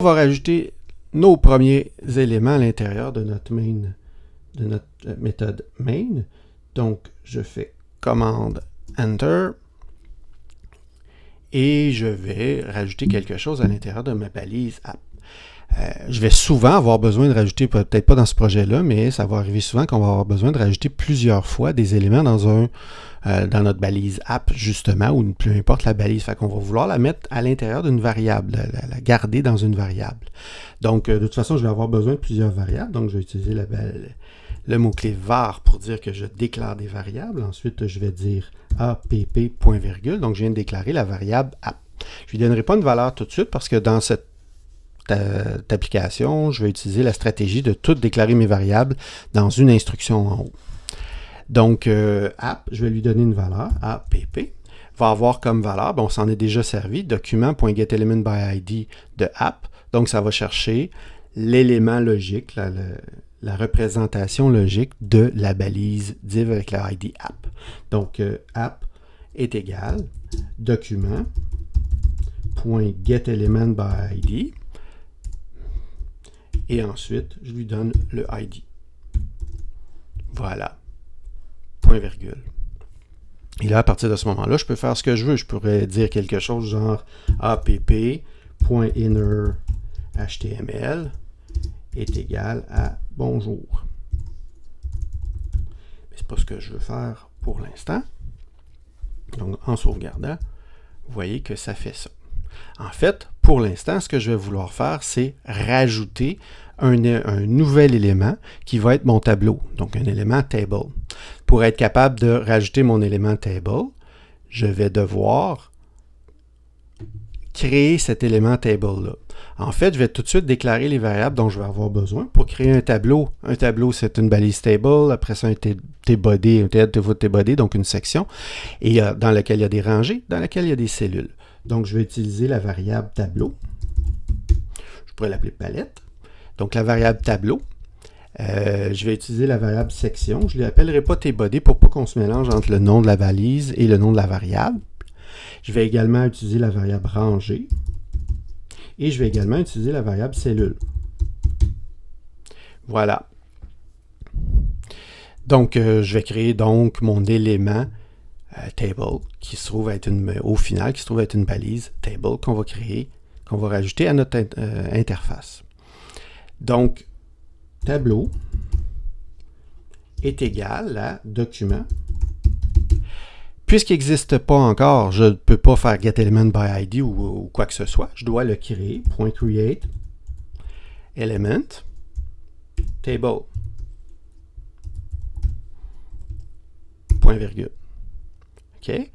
On va rajouter nos premiers éléments à l'intérieur de notre méthode main. Donc, je fais commande Enter et je vais rajouter quelque chose à l'intérieur de ma balise app. Je vais souvent avoir besoin de rajouter, peut-être pas dans ce projet-là, mais ça va arriver souvent qu'on va avoir besoin de rajouter plusieurs fois des éléments dans notre balise app, justement, ou peu importe la balise. Fait qu'on va vouloir la mettre à l'intérieur d'une variable, la garder dans une variable. Donc, de toute façon, je vais avoir besoin de plusieurs variables. Donc, je vais utiliser le mot-clé var pour dire que je déclare des variables. Ensuite, je vais dire app, point virgule. Donc, je viens de déclarer la variable app. Je ne lui donnerai pas une valeur tout de suite parce que dans cette application, je vais utiliser la stratégie de tout déclarer mes variables dans une instruction en haut. Donc, app, je vais lui donner une valeur, app, va avoir comme valeur, on s'en est déjà servi, document.getElementById de app. Donc, ça va chercher l'élément logique, la représentation logique de la balise div avec la ID app. Donc, app est égal document.getElementById. Et ensuite, je lui donne le ID. Voilà. Point virgule. Et là, à partir de ce moment-là, je peux faire ce que je veux. Je pourrais dire quelque chose genre app.innerHTML est égal à bonjour. Mais ce n'est pas ce que je veux faire pour l'instant. Donc, en sauvegardant, vous voyez que ça fait ça. En fait, pour l'instant, ce que je vais vouloir faire, c'est rajouter un nouvel élément qui va être mon tableau, donc un élément table. Pour être capable de rajouter mon élément table, je vais devoir créer cet élément table-là. En fait, je vais tout de suite déclarer les variables dont je vais avoir besoin pour créer un tableau. Un tableau, c'est une balise table, après ça un tbody, donc une section, et dans laquelle il y a des rangées, dans laquelle il y a des cellules. Donc, je vais utiliser la variable tableau. Je pourrais l'appeler palette. Donc, la variable tableau. Je vais utiliser la variable section. Je ne l'appellerai pas tbody pour pas qu'on se mélange entre le nom de la balise et le nom de la variable. Je vais également utiliser la variable rangée. Et je vais également utiliser la variable cellule. Voilà. Donc, je vais créer donc mon élément table, qui se trouve être au final, qui se trouve être une balise table qu'on va créer, qu'on va rajouter à notre interface. Donc, tableau est égal à document. Puisqu'il n'existe pas encore, je ne peux pas faire getElementById ou quoi que ce soit. Je dois le créer. .create element table. Point virgule. OK.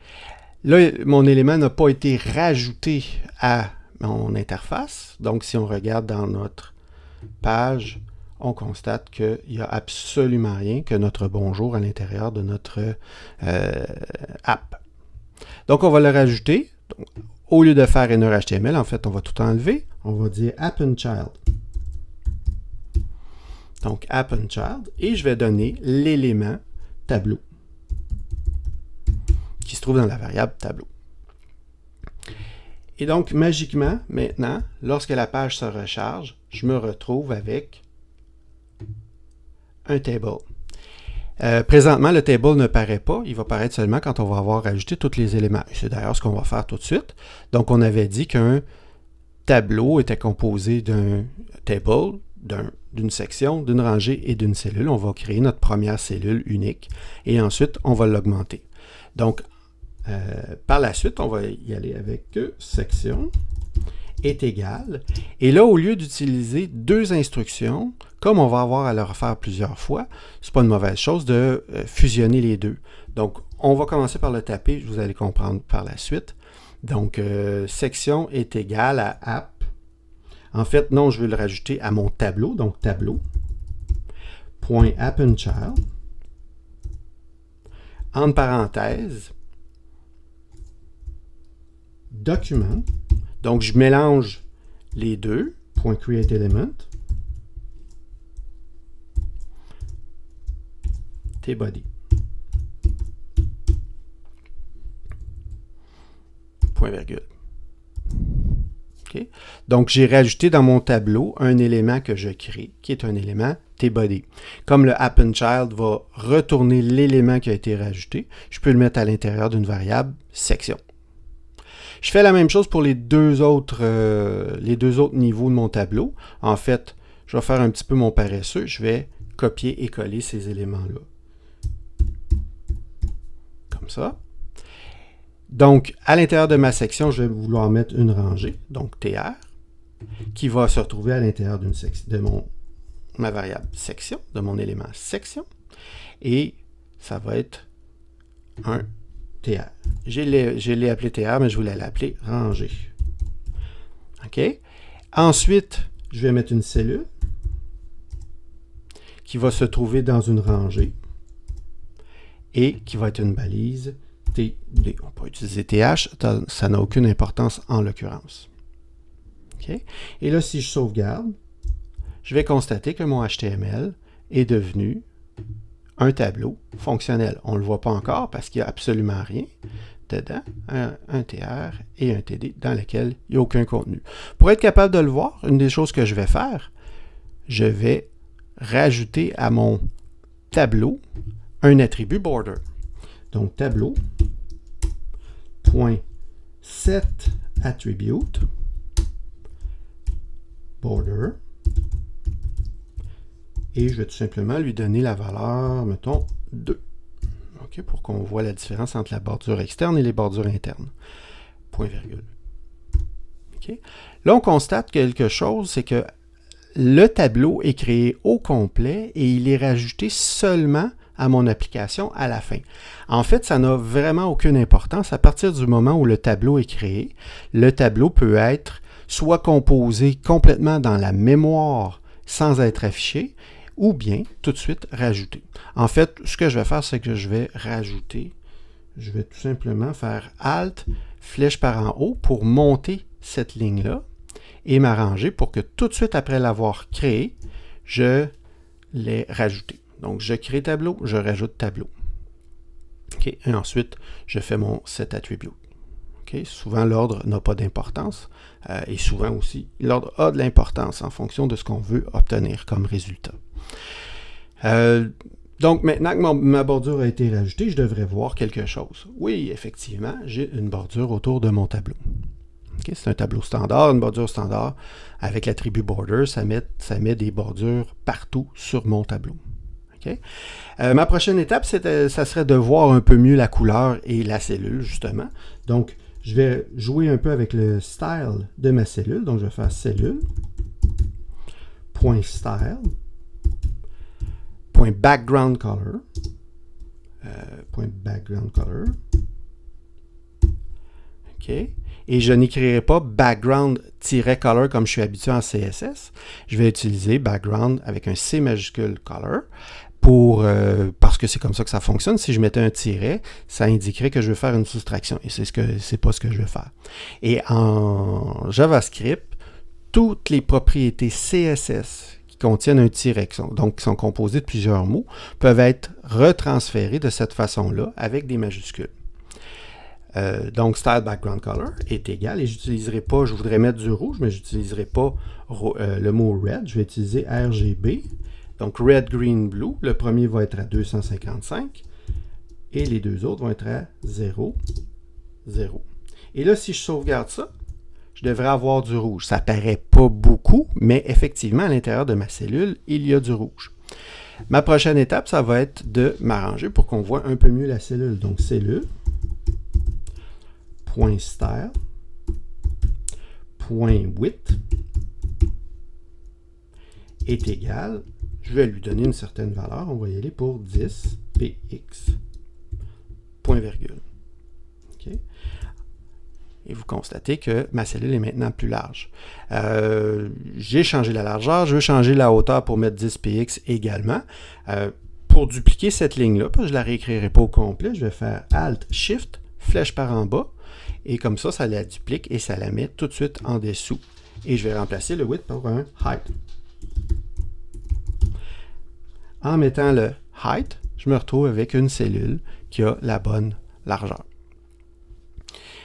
Là, mon élément n'a pas été rajouté à mon interface. Donc, si on regarde dans notre page, on constate qu'il n'y a absolument rien que notre bonjour à l'intérieur de notre app. Donc, on va le rajouter. Donc, au lieu de faire innerHTML, en fait, on va tout enlever. On va dire app_child. Donc, app_child. Et je vais donner l'élément tableau qui se trouve dans la variable tableau. Et donc, magiquement, maintenant, lorsque la page se recharge, je me retrouve avec un table. Présentement, le table ne paraît pas. Il va paraître seulement quand on va avoir rajouté tous les éléments. C'est d'ailleurs ce qu'on va faire tout de suite. Donc, on avait dit qu'un tableau était composé d'un table, d'une section, d'une rangée et d'une cellule. On va créer notre première cellule unique et ensuite, on va l'augmenter. Donc, par la suite, on va y aller avec section est égal. Et là, au lieu d'utiliser deux instructions, comme on va avoir à le refaire plusieurs fois, c'est pas une mauvaise chose de fusionner les deux. Donc, on va commencer par le taper, vous allez comprendre par la suite. Donc, section est égal à app. En fait, non, je vais le rajouter à mon tableau, donc tableau, .app_child, entre parenthèses, document. Donc, je mélange les deux, .createElement, tbody. Point virgule. OK. Okay? Donc, j'ai rajouté dans mon tableau un élément que je crée, qui est un élément tbody. Comme le AppendChild va retourner l'élément qui a été rajouté, je peux le mettre à l'intérieur d'une variable section. Je fais la même chose pour les deux autres niveaux de mon tableau. En fait, je vais faire un petit peu mon paresseux. Je vais copier et coller ces éléments-là. Comme ça. Donc, à l'intérieur de ma section, je vais vouloir mettre une rangée, donc TR, qui va se retrouver à l'intérieur de ma variable section, de mon élément section. Et ça va être un TR. Je l'ai appelé TR, mais je voulais l'appeler rangée. OK? Ensuite, je vais mettre une cellule qui va se trouver dans une rangée et qui va être une balise TD. On peut utiliser TH, ça n'a aucune importance en l'occurrence. OK? Et là, si je sauvegarde, je vais constater que mon HTML est devenu un tableau fonctionnel. On ne le voit pas encore parce qu'il n'y a absolument rien dedans, un TR et un TD dans lequel il n'y a aucun contenu. Pour être capable de le voir, une des choses que je vais faire, je vais rajouter à mon tableau un attribut border. Donc, tableau.setAttribute border. Et je vais tout simplement lui donner la valeur, mettons, 2. OK, pour qu'on voit la différence entre la bordure externe et les bordures internes. Point virgule. OK. Là, on constate quelque chose, c'est que le tableau est créé au complet et il est rajouté seulement à mon application à la fin. En fait, ça n'a vraiment aucune importance. À partir du moment où le tableau est créé, le tableau peut être soit composé complètement dans la mémoire sans être affiché, ou bien tout de suite rajouter. En fait, ce que je vais faire, c'est que je vais rajouter. Je vais tout simplement faire Alt, flèche par en haut pour monter cette ligne-là et m'arranger pour que tout de suite après l'avoir créé, je l'ai rajouté. Donc, je crée tableau, je rajoute tableau. Okay. Et ensuite, je fais mon setAttribute. Okay. Souvent, l'ordre n'a pas d'importance et souvent aussi, l'ordre a de l'importance en fonction de ce qu'on veut obtenir comme résultat. Donc, maintenant que ma bordure a été rajoutée, je devrais voir quelque chose. Oui, effectivement, j'ai une bordure autour de mon tableau. Okay, c'est un tableau standard, une bordure standard. Avec l'attribut border, ça met des bordures partout sur mon tableau. Okay? Ma prochaine étape, ça serait de voir un peu mieux la couleur et la cellule, justement. Donc, je vais jouer un peu avec le style de ma cellule. Donc, je vais faire cellule.style. .background color. .background color. OK. Et je n'écrirai pas background-color comme je suis habitué en CSS. Je vais utiliser background avec un C majuscule color parce que c'est comme ça que ça fonctionne. Si je mettais un tiret, ça indiquerait que je veux faire une soustraction. Et c'est pas ce que je veux faire. Et en JavaScript, toutes les propriétés CSS qui contiennent un tiret, donc qui sont composées de plusieurs mots, peuvent être retransférées de cette façon-là avec des majuscules. Donc, style background color est égal et j'utiliserai pas, je voudrais mettre du rouge, mais je n'utiliserai pas le mot red. Je vais utiliser RGB. Donc, red, green, blue. Le premier va être à 255 et les deux autres vont être à 0, 0. Et là, si je sauvegarde ça, je devrais avoir du rouge. Ça paraît pas beaucoup, mais effectivement, à l'intérieur de ma cellule, il y a du rouge. Ma prochaine étape, ça va être de m'arranger pour qu'on voit un peu mieux la cellule. Donc, cellule.style, .width est égal, je vais lui donner une certaine valeur, on va y aller pour 10 px, point virgule. Okay. Et vous constatez que ma cellule est maintenant plus large. J'ai changé la largeur, je veux changer la hauteur pour mettre 10 px également. Pour dupliquer cette ligne-là, je ne la réécrirai pas au complet, je vais faire Alt, Shift, flèche par en bas, et comme ça, ça la duplique et ça la met tout de suite en dessous. Et je vais remplacer le width par un height. En mettant le height, je me retrouve avec une cellule qui a la bonne largeur.